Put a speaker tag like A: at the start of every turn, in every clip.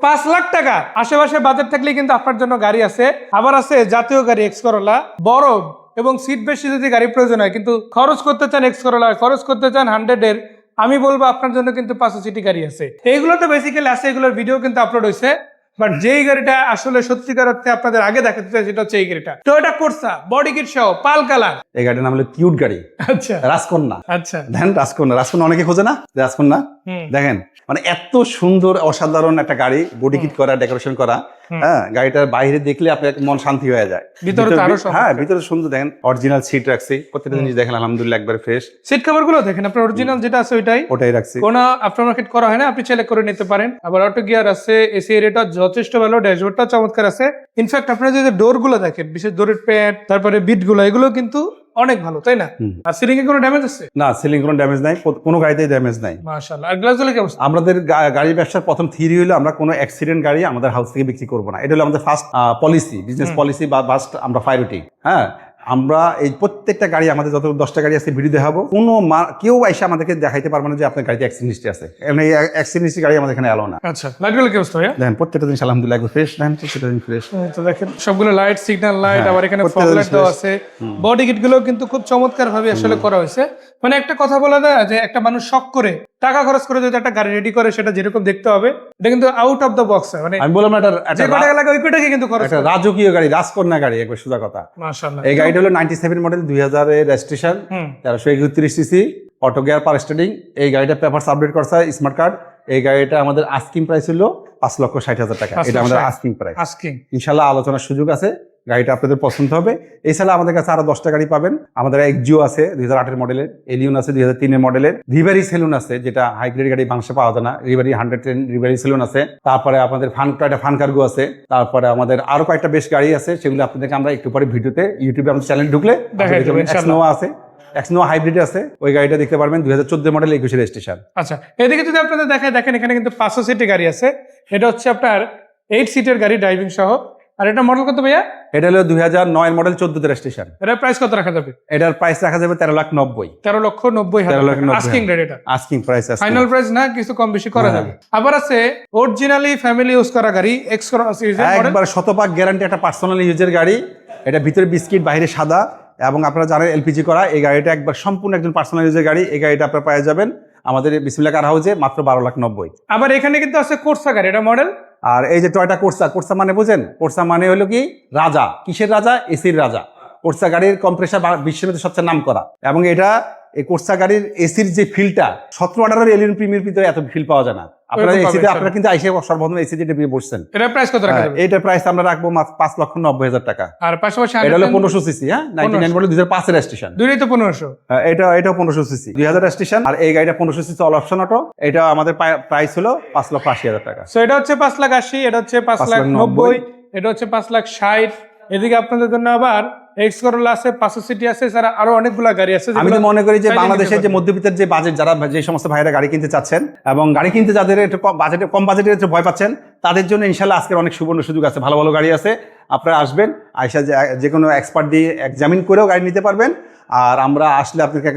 A: 5 লাখ টাকা আশেপাশে বাজেট থাকলে কিন্তু আপনার জন্য গাড়ি আছে। আবার আছে জাতীয় গাড়ি এক্স করোলা, বড় এবং সিট বেশি যদি গাড়ি প্রয়োজন হয়, কিন্তু খরচ করতে চান এক্স করোলা, খরচ করতে চান 100-এর, আমি বলবো আপনার জন্য কিন্তু 500 সিটি গাড়ি আছে। এইগুলো তো বেসিক্যালি আছে, এগুলোর ভিডিও কিন্তু আপলোড হয়েছে। বাট যেই গাড়িটা আসলে সত্যিকার অর্থে আপনাদের আগে দেখাতে চাই সেটা হচ্ছে এই গাড়িটা, টয়োটা কোর্সা, বডি কিট সহ, পাল কালার।
B: এই গাড়ির নাম হলো কিউট গাড়ি।
A: আচ্ছা,
B: রাজকন্যা।
A: আচ্ছা,
B: দেখেন রাজকন্যা, রাজকন্যা অনেকে খোঁজে না, রাজকন্যা দেখেন, মানে এত সুন্দর অসাধারণ একটা গাড়ি, বডি কিট করা, ডেকোরেশন করা। হ্যাঁ, গাড়িটার বাইরে দেখলে আপনার মন শান্তি হয়ে যায়। হ্যাঁ, ভিতরে সুন্দর দেখেন, অরিজিনাল সিট রাখছি, প্রত্যেকটা জিনিস দেখেন আলহামদুলিল্লাহ একবারে ফ্রেশ।
A: সিট কভার গুলো দেখেন, আপনার অরিজিনাল যেটা আছে ওটাই রাখছি, কোনো আফটার মার্কেট করা হয় না, আপনি চাইলে করে নিতে পারেন। আবার অটো গিয়ার আছে, এসি এরিয়াটা যথেষ্ট ভালো, ড্যাশবোর্ডটা চমৎকার আছে। ইনফ্যাক্ট আপনারা যদি ডোর গুলো দেখেন, বিশেষ ডোরের প্যাড, তারপরে বিট গুলো, এগুলো কিন্তু অনেক ভালো, তাই না? আর সিলিং এ কোনো ড্যামেজ আছে
B: না? সিলিং কোনো ড্যামেজ নাই, কোনো গাড়িতেই ড্যামেজ নাই,
A: মাশাআল্লাহ। আর গ্লাস গুলো কি অবস্থা?
B: আমাদের গাড়ির ব্যবসার প্রথম থিওরি হলো আমরা কোনো অ্যাক্সিডেন্ট গাড়ি আমাদের হাউস থেকে বিক্রি করবো না। এটা হলো আমাদের ফার্স্ট পলিসি, বিজনেস পলিসি বা ফার্স্ট আমরা প্রায়োরিটি। হ্যাঁ, আমরা এই প্রত্যেকটা গাড়ি, আমাদের যত 10টা গাড়ি আছে ভিডিও দেখাবো, কোনো কেউ এসে আমাদেরকে দেখাইতে পারবে না যে আপনার গাড়িতে অ্যাক্সিডেন্ট হিস্ট্রি আছে। এমনি অ্যাক্সিডেন্ট হিস্ট্রি গাড়ি আমাদের এখানে এলো না।
A: আচ্ছা, লাইট গুলো কি অবস্থা ভাইয়া?
B: দেখেন প্রত্যেকটা জিনিস আলহামদুলিল্লাহ ফ্রেশ, দেখেন প্রত্যেকটা জিনিস ফ্রেশ।
A: তো দেখেন সবগুলো লাইট, সিগন্যাল লাইট, আবার এখানে ফগ লাইট দেওয়া আছে। বডি কিট গুলো কিন্তু খুব চমৎকার ভাবে আসলে করা হয়েছে। মানে একটা কথা বলা যায় যে একটা মানুষ শখ করে টাকা খরচ করে যদি একটা গাড়ি রেডি করে, সেটা যেরকম দেখতে হবে, এটা কিন্তু আউট অফ দ্য বক্স। মানে
B: আমি বললাম এটা
A: যে কত টাকা লাগে ওই কোটাকে কিন্তু খরচ,
B: একটা রাজকীয় গাড়ি, রাজকন্যা গাড়ি, একবার সোজা কথা।
A: মাশাআল্লাহ।
B: এই গাড়িটা হলো 97 মডেল, 2000 এর registration, 1331 CC, auto gear, power steering. এই গাড়িটা পেপারস আপডেট করছে, স্মার্ট কার্ড। এই গাড়িটা আমাদের আস্কিং প্রাইস হলো 5,60,000 টাকা। এটা আমাদের আস্কিং প্রাইস। ইনশাআল্লাহ আলোচনার সুযোগ আছে, গাড়িটা আপনাদের পছন্দ হবে। এছাড়া আমাদের কাছে আরো 10টা গাড়ি পাবেন। আমাদের এক্সিও আছে 2008 মডেলের, এলিয়ন আছে 2003 মডেলের, রিভারি সেলুন আছে, যেটা হাইগ্রেড গাড়ি বাংলাদেশে পাওয়া যায় না, রিভারি 110 রিভারি সেলুন আছে। তারপরে আপনাদের ফান কার্গো আছে। তারপরে আমাদের আরো কয়েকটা বেশ গাড়ি আছে, সেগুলো আপনাদেরকে আমরা একটু পরে ভিডিওতে ইউটিউবে আমাদের চ্যানেল ঢুকলে এক্সনোভা আছে, এক্সনোভা হাইব্রিড আছে, ওই গাড়িটা দেখতে পারবেন, 2014 মডেল, 21 রেজিস্ট্রেশন।
A: আচ্ছা, এদিকে যদি আপনাদের দেখেন এখানে কিন্তু 500 সিটের গাড়ি আছে। এটা হচ্ছে আপনার 8 সিটের গাড়ি, ড্রাইভিং সহ। আর এটা মডেল কত ভাইয়া?
B: এটা হলো 2009 এর মডেল, 14 রেজিস্ট্রেশন।
A: এটার প্রাইস কত রাখা যাবে?
B: এটার প্রাইস রাখা যাবে 13,90,000।
A: 13,90,000 আস্কিং রেট। এটা
B: আস্কিং প্রাইস,
A: ফাইনাল প্রাইস না, কিছু কম বেশি করা যাবে। আবার আছে অরিজিনালি ফ্যামিলি ইউজ করা গাড়ি, এক্স করোলা সিরিজের মডেল,
B: একবার শতভাগ গ্যারান্টি, একটা পার্সোনাল ইউজের গাড়ি। এটা ভিতরে বিস্কিট, বাইরে সাদা, এবং আপনারা জানেন এলপিজি করা। এই গাড়িটা একবার সম্পূর্ণ একজন পার্সোনাল ইউজের গাড়ি। এই গাড়িটা আপনারা পেয়ে যাবেন আমাদের বিসমিল্লাহ কার হাউসে মাত্র 12,90,000।
A: আবার এখানে কিন্তু আছে কোর্সা গাড়ি, এটা মডেল।
B: আর এই যে টয়োটা কোর্সা, কোর্সা মানে বুঝেন? কোর্সা মানে হলো কি রাজা। কিসের রাজা? এসির রাজা। কোর্সা গাড়ির কম্প্রেসার বিশ্বের মধ্যে সবচেয়ে নাম করা, এবং এটা এই কোর্সা গাড়ির এসির যে ফিলটা 17-18 এলিয়ন প্রিমিয়ার ভিতরে এত ফিল পাওয়া যায় না। আপনারা এসিতে আপনারা কিন্তু আইসে সর্বপ্রথম এসিতে বসছেন।
A: এটার প্রাইস কত রাখা যাবে?
B: এটার প্রাইস আমরা রাখবো 5,90,000 টাকা।
A: আর পাশাপাশি
B: এটা হলো 1500 সিসি, হ্যাঁ, 99 মডেল, 2005 এর রেজিস্ট্রেশন।
A: দুইটাই তো 1500।
B: এটা 1500 সিসি, 2000 রেজিস্ট্রেশন। আর এই গাড়িটা 1500 সিসি অল অপশন অটো। এটা আমাদের প্রাইস হলো 5,80,000 টাকা।
A: সো এটা হচ্ছে 5,80,000, এটা হচ্ছে 5,90,000, এটা হচ্ছে 5,60,000। এদিকে আপনাদের জন্য আবার এক্স করোলা আছে, 500 সিটি আছে, এছাড়া আরো অনেকগুলা গাড়ি আছে।
B: আমি তো মনে করি যে বাংলাদেশের যে মধ্যবিত্তের যে বাজেট, যারা যে সমস্ত ভাইরা গাড়ি কিনতে চাচ্ছেন এবং গাড়ি কিনতে যাদের একটু কম বাজেটের একটু ভয় পাচ্ছেন, তাদের জন্য ইনশাল্লাহ আজকের অনেক সুবর্ণ সুযোগ আছে। ভালো ভালো গাড়ি আছে, আপনারা আসবেন, আইসা যে কোনো এক্সপার্ট দিয়ে এক্সামিন করেও গাড়ি নিতে পারবেন। আর আমরা আসলে আপনাকে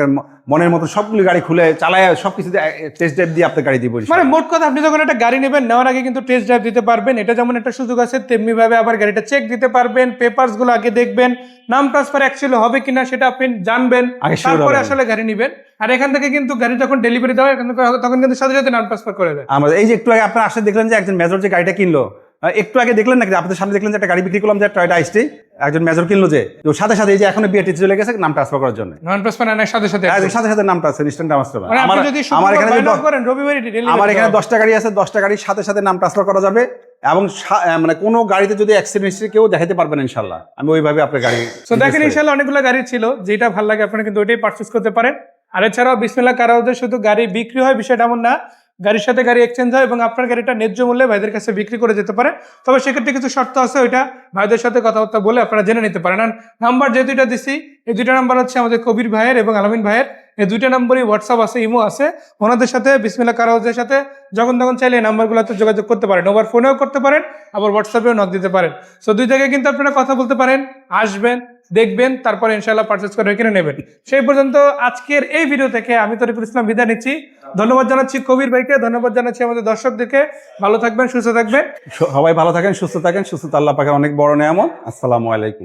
B: মনের মতো সবগুলো গাড়ি খুলে চালায় সবকিছু টেস্ট ড্রাইভ দিয়ে আপনার গাড়ি দিব।
A: মানে মোট কথা, আপনি যখন একটা গাড়ি নেবেন, নেওয়ার আগে কিন্তু টেস্ট ড্রাইভ দিতে পারবেন। এটা যেমন একটা সুযোগ আছে, তেমনি ভাবে আবার গাড়িটা চেক দিতে পারবেন, পেপারস গুলো আগে দেখবেন, নাম ট্রান্সফার অ্যাকচুয়ালি হবে কিনা সেটা আপনি জানবেন, তারপরে আসলে গাড়ি নেবেন। আর এখান থেকে কিন্তু গাড়ি যখন ডেলিভারি দেওয়া হয় তখন কিন্তু সাথে সাথে নাম ট্রান্সফার করে দেয়।
B: আমরা এই যে একটু আগে আপনারা আসলে দেখলেন যে একজন মেজর যে গাড়িটা কিনলো, একটু আগে দেখলেন নাকি আপনাদের সামনে দেখলেন যে একটা গাড়ি বিক্রি করলাম, যে টয়োটা আইসটি একজন মেজর কিনলো, যে সাথে সাথে এই যে এখন বিআরটি চলে গেছে নাম ট্রান্সফার করার জন্য।
A: নাম ট্রান্সফার না, সাথে সাথে নাম ট্রান্সফার, ইনস্ট্যান্ট ট্রান্সফার। আমার এখানে
B: 10টা গাড়ি আছে, 10টা গাড়ির সাথে সাথে নাম ট্রান্সফার করা যাবে। এবং মানে কোনো গাড়িতে যদি অ্যাক্সিডেন্ট হিস্ট্রি কেউ দেখাতে পারবেন ইনশাল্লাহ, আমি ওইভাবে আপনার গাড়ি।
A: তো দেখেন ইনশাল্লাহ অনেকগুলো গাড়ি ছিল, যেটা ভালো লাগে আপনারা কিন্তু ওইটাই পারচেজ করতে পারেন। আর এছাড়াও বিসমিল্লাহ কার হাউসে শুধু গাড়ি বিক্রি হয় বিষয়টা এমন না, গাড়ির সাথে গাড়ি এক্সচেঞ্জ হয় এবং আপনার গাড়িটা ন্যায্য মূল্যে ভাইদের কাছে বিক্রি করে যেতে পারে। তবে সেক্ষেত্রে কিছু শর্ত আছে, ওইটা ভাইদের সাথে কথাবার্তা বলে আপনারা জেনে নিতে পারেন। আর নাম্বার যে দুইটা দিচ্ছি, এই দুইটা নাম্বার হচ্ছে আমাদের কবির ভাইয়ের এবং আলামিন ভাইয়ের। এই দুইটা নম্বরই হোয়াটসঅ্যাপ আছে, ইমো আছে। ওনাদের সাথে বিসমিল্লাহ কার হাউসের সাথে যখন তখন চাইলে এই নাম্বারগুলোতে যোগাযোগ করতে পারেন, ওভার ফোনেও করতে পারেন, আবার হোয়াটসঅ্যাপেও নক দিতে পারেন। সো দুই জায়গায় কিন্তু আপনারা কথা বলতে পারেন, আসবেন, দেখবেন, তারপরে ইনশাআল্লাহ পারচেজ করে কিনে নেবেন। সেই পর্যন্ত আজকের এই ভিডিও থেকে আমি তরিকুল ইসলাম বিদায় নিচ্ছি। ধন্যবাদ জানাচ্ছি কবির ভাইকে, ধন্যবাদ জানাচ্ছি আমাদের দর্শকদেরকে। ভালো থাকবেন, সুস্থ থাকবেন।
B: সবাই ভালো থাকেন, সুস্থ থাকেন। সুস্থতা আল্লাহ পাকের অনেক বড় নেয়ামত। আসসালামু আলাইকুম।